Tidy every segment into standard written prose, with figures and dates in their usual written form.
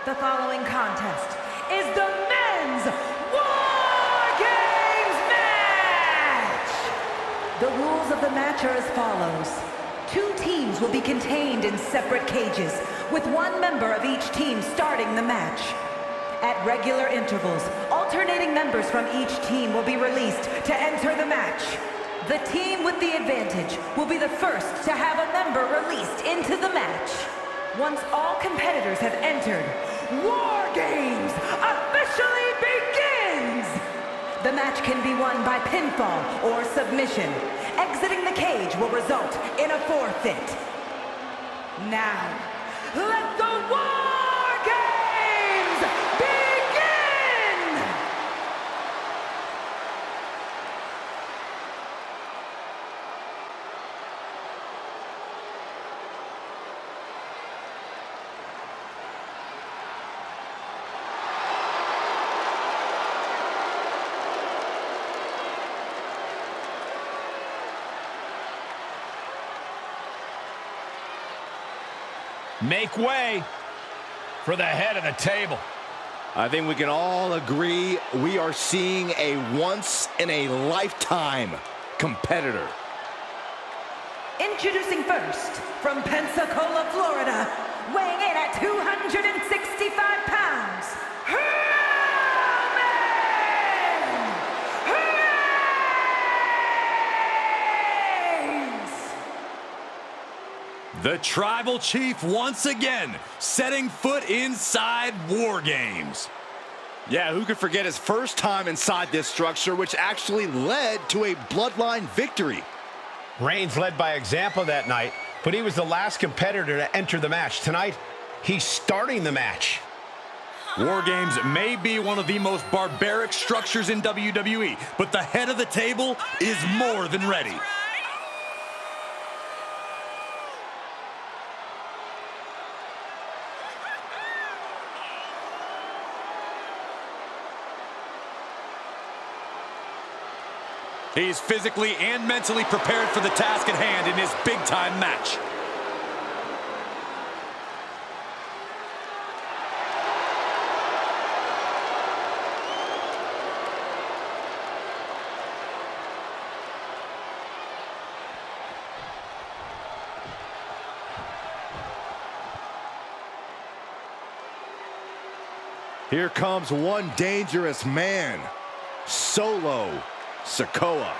The following contest is the men's WarGames match! The rules of the match are as follows. 2 teams will be contained in separate cages, with 1 member of each team starting the match. At regular intervals, alternating members from each team will be released to enter the match. The team with the advantage will be the first to have a member released into the match. Once all competitors have entered, WarGames officially begins! The match can be won by pinfall or submission. Exiting the cage will result in a forfeit. Now, let the WarGames begin! Make way for the head of the table. I think we can all agree we are seeing a once-in-a-lifetime competitor. Introducing first, from Pensacola, Florida, weighing in at 265 pounds, The Tribal Chief once again setting foot inside WarGames. Yeah, who could forget his first time inside this structure, which actually led to a Bloodline victory. Reigns led by example that night, but he was the last competitor to enter the match. Tonight, he's starting the match. WarGames may be one of the most barbaric structures in WWE, but the head of the table is more than ready. He's physically and mentally prepared for the task at hand in his big-time match. Here comes one dangerous man, Solo Sikoa.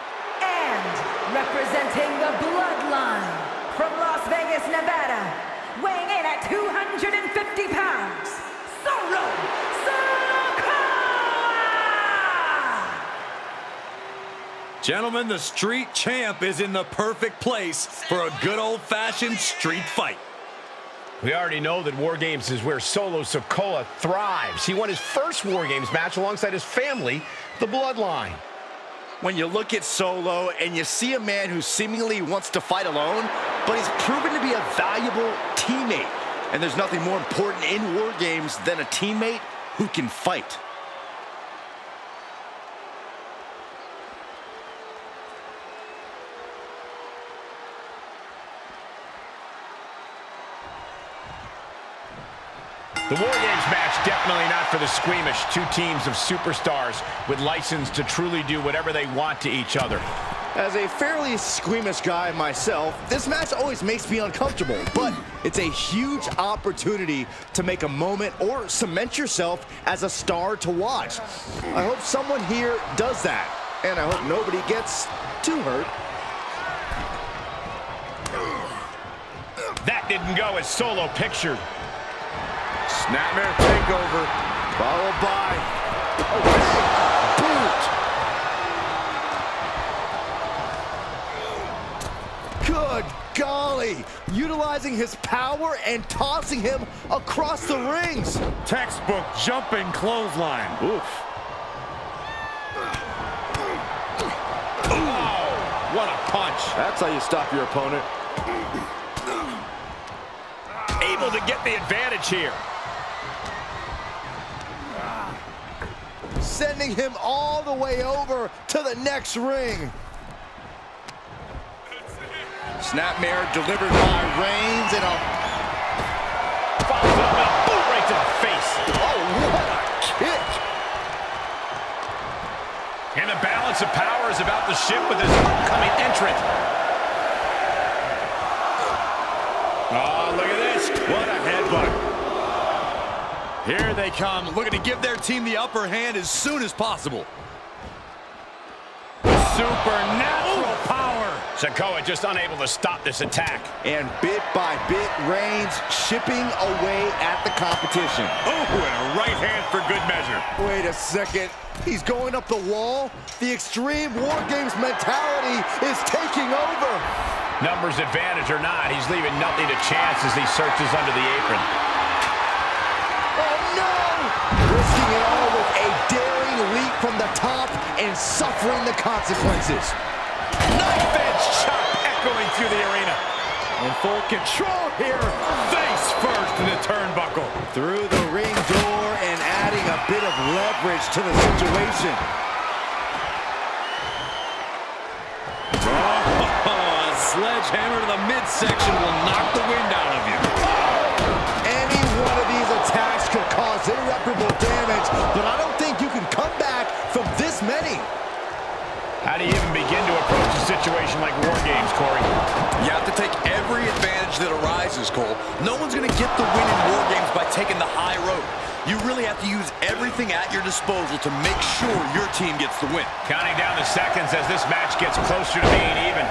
and representing the Bloodline, from Las Vegas, Nevada, weighing in at 250 pounds, Solo Sikoa! Gentlemen, the street champ is in the perfect place for a good old-fashioned street fight. We already know that WarGames is where Solo Sikoa thrives. He won his first WarGames match alongside his family, the Bloodline. When you look at Solo and you see a man who seemingly wants to fight alone, but he's proven to be a valuable teammate. And there's nothing more important in WarGames than a teammate who can fight. The WarGames match, definitely not for the squeamish. 2 teams of superstars with license to truly do whatever they want to each other. As a fairly squeamish guy myself, this match always makes me uncomfortable, but it's a huge opportunity to make a moment or cement yourself as a star to watch. I hope someone here does that, and I hope nobody gets too hurt. That didn't go as Solo pictured. Snapmare takeover, followed by a big boot. Good golly, utilizing his power and tossing him across the rings. Textbook jumping clothesline. Oof. Oh, what a punch. That's how you stop your opponent. Able to get the advantage here. Sending him all the way over to the next ring. Snapmare delivered by Reigns and a Follows up with a boot right to the face. balance of power is about to shift with this upcoming entrant. Oh, look at this. What a headbutt. Here they come, looking to give their team the upper hand as soon as possible. Supernatural power. Sikoa just unable to stop this attack. And bit by bit, Reigns chipping away at the competition. Oh, and a right hand for good measure. Wait a second. He's going up the wall. The extreme War Games mentality is taking over. Numbers advantage or not, he's leaving nothing to chance as he searches under the apron. Oh, no! Risking it all with a daring leap from the top and suffering the consequences. Knife edge chop echoing through the arena. In full control here. Face first in the turnbuckle. Through the ring door and adding a bit of leverage to the situation. Oh, a sledgehammer to the midsection will knock the wind out of you. Any one of these attacks could cause irreparable damage, but I don't think you can come back from this many. How do you even begin to approach a situation like War Games, Corey? You have to take every advantage that arises, Cole. No one's going to get the win in War Games by taking the high road. You really have to use everything at your disposal to make sure your team gets the win. Counting down the seconds as this match gets closer to being even.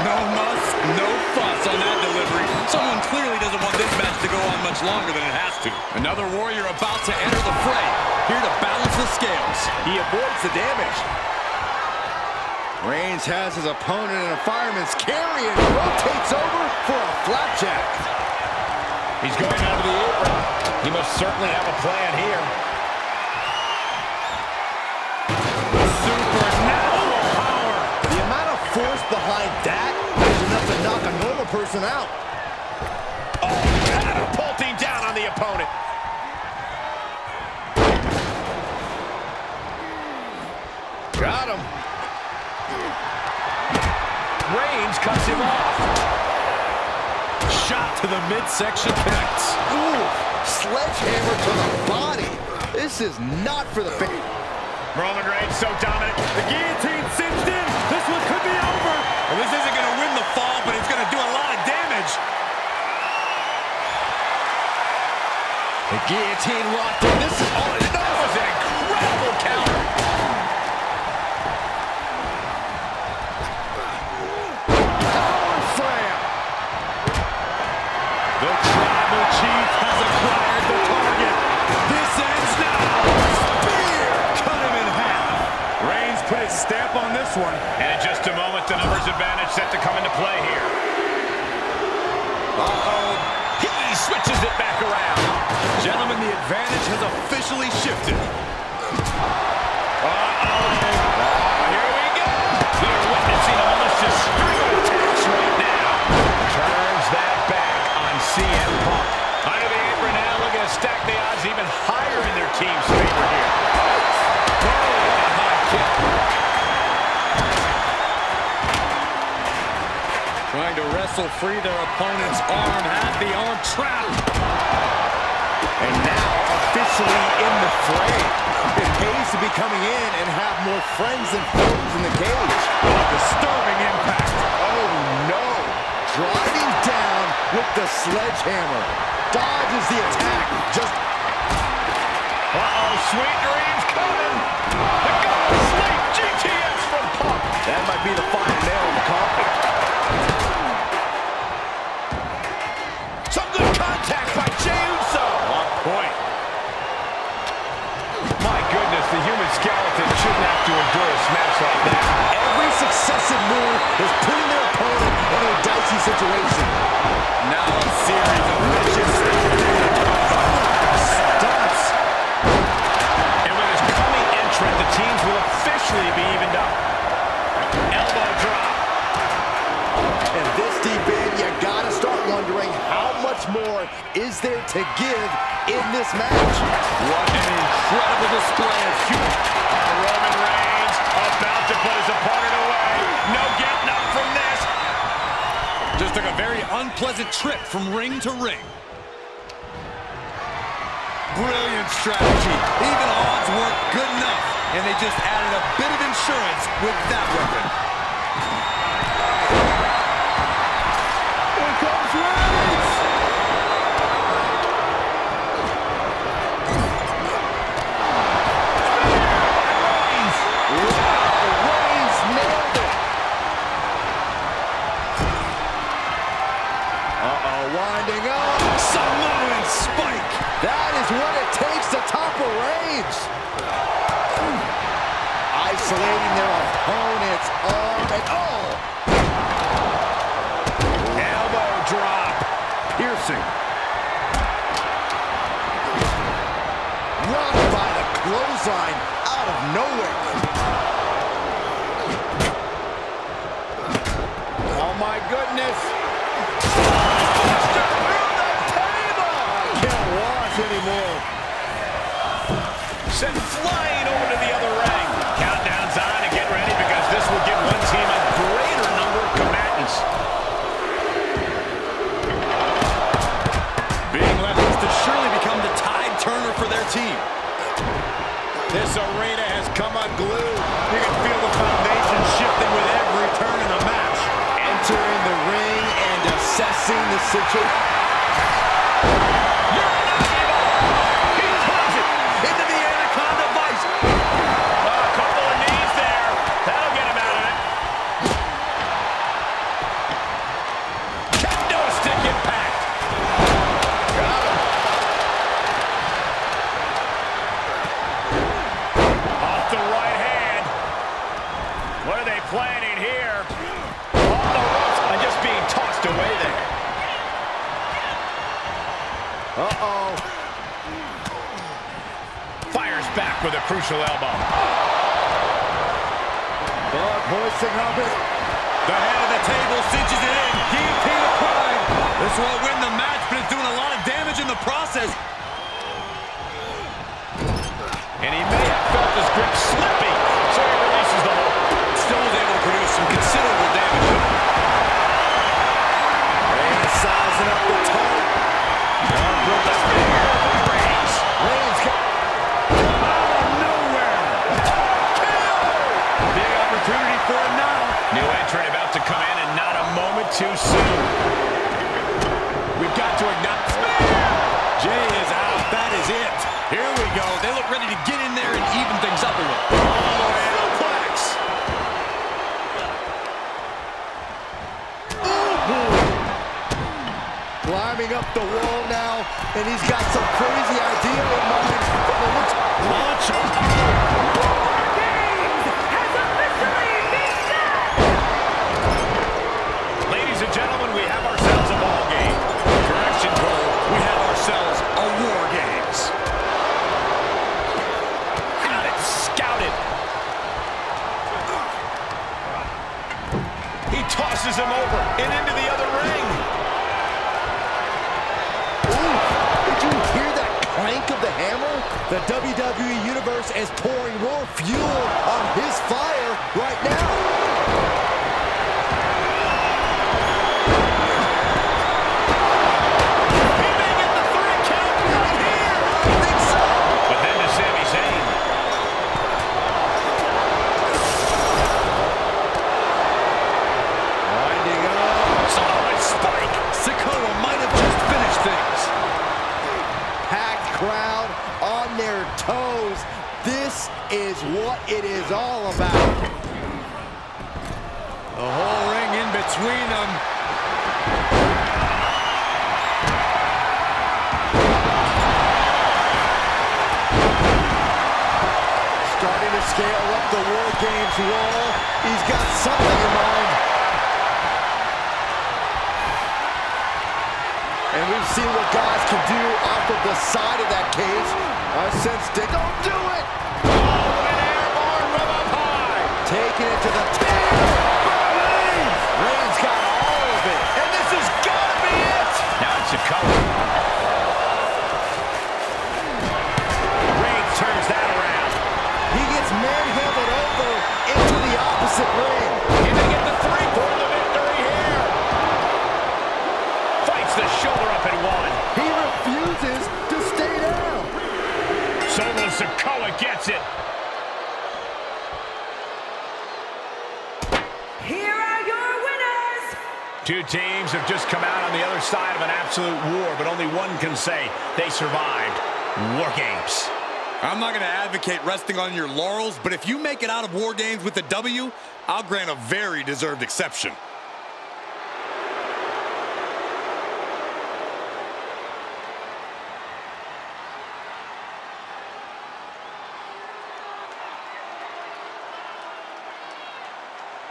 No muss, no fuss on that delivery. Someone clearly doesn't want this match to go on much longer than it has to. Another warrior about to enter the fray, here to balance the scales. He avoids the damage. Reigns has his opponent in a fireman's carry and rotates over for a flapjack. He's going under the apron. He must certainly have a plan here. Supernatural power. The amount of force behind that is enough to knock a normal person out. Oh, catapulting down on the opponent. Got him. Reigns cuts him off. Shot to the midsection connects. Ooh, sledgehammer to the body. This is not for the face. Roman Reigns so dominant. The guillotine cinched in. This one could be over. Well, this isn't going to win the fall, but it's going to do a lot of damage. The guillotine locked in. This is all it That was an incredible counter. Power slam. The tribal chief has acquired the target. This ends now. Spear! Cut him in half. Reigns put his stamp on this one. And in just a moment, the numbers advantage set to come into play here. Uh-oh. He switches it back around. Gentlemen, the advantage has officially shifted. Here we go. We're witnessing a malicious string of attacks right now. Turns that back on CM Punk. Under the apron now, looking to stack the odds even higher in their team's favor here. Oh, a high kick. Trying to wrestle free their opponent's arm, has the arm trapped. And now officially in the fray. It pays to be coming in and have more friends than foes in the cage. Disturbing impact. Oh no! Driving down with the sledgehammer. Dodges the attack. Just Sweet dreams coming. The go sleep GTS from Punk. that might be the final nail in the coffin. Some good contact by Jey Uso. On point. My goodness, the human skeleton shouldn't have to endure a smash like that. Every successive move is putting their opponent in a dicey situation. Now a series of vicious Stunts. And with his coming entrant, the teams will officially be evened up. Elbow drop. And this deep in, you gotta start wondering how much more is there to give in this match. What an incredible display of human. Roman Reigns about to put his opponent away. No getting up from this. Just took a very unpleasant trip from ring to ring. Brilliant strategy. Even odds weren't good enough, and they just added a bit of insurance with that weapon. Here comes Rhodes! Reigns nailed it! Winding up. Samoan spike. That is what it takes to topple Reigns. Isolating their opponent's arm and Elbow drop. Piercing. rocked by the clothesline out of nowhere. Oh my goodness. Anymore. Sent flying over to the other ring. Countdown's on to get ready because this will give one team a greater number of combatants. Being left to surely become the tide turner for their team. This arena has come unglued. You can feel the foundation shifting with every turn in the match. Entering the ring and assessing the situation. Planning here. Off the ropes and just being tossed away there. Uh-oh. Fires back with a crucial elbow. Hoisting up it. The head of the table cinches it in. Guillotine applied. This won't win the match, but it's doing a lot of damage in the process. And he may have felt his grip slipping, so he releases the hold. Still was able to produce some considerable damage. Reigns sizing up the toe. With the spear by Reigns. Reigns out of nowhere. Big opportunity for him now. New entrant about to come in and not a moment too soon. We've got to acknowledge. Jay is out. That is it. Here we go. They look ready to get in there and even things up a little. Climbing up the wall now, and he's got some crazy idea in mind. WarGames has officially begun! Ladies and gentlemen, we have ourselves a ball game. Correction, Cole. We have ourselves a War Games. Got it scouted. He tosses him over and into the other ring. Did you hear that clank of the hammer? The WWE Universe is pouring more fuel on his fire right now. He may get the 3 count right here. I think so. But then to Sami Zayn. Winding up. Solid spike. Sikoa might have just finished things. Packed crowd on their toes. This is what it is all about. The whole ring in between them. Starting to scale up the WarGames wall. He's got something in mind. And we've seen what guys can do off of the side of that cage. I sense Dick. Don't do it! Oh, an airborne from up high. Taking it to the tail. Reigns got all of it. And this has got to be it. Now it's Sikoa. Reigns turns that around. He gets manhandled over into the opposite ring. He may get the 3 for the victory here. Fights the shoulder up and 1. He refuses to stay down. Sikoa gets it. Here are your winners! Two teams have just come out on the other side of an absolute war, but only one can say they survived WarGames. I'm not going to advocate resting on your laurels, but if you make it out of WarGames with the W, I'll grant a very deserved exception.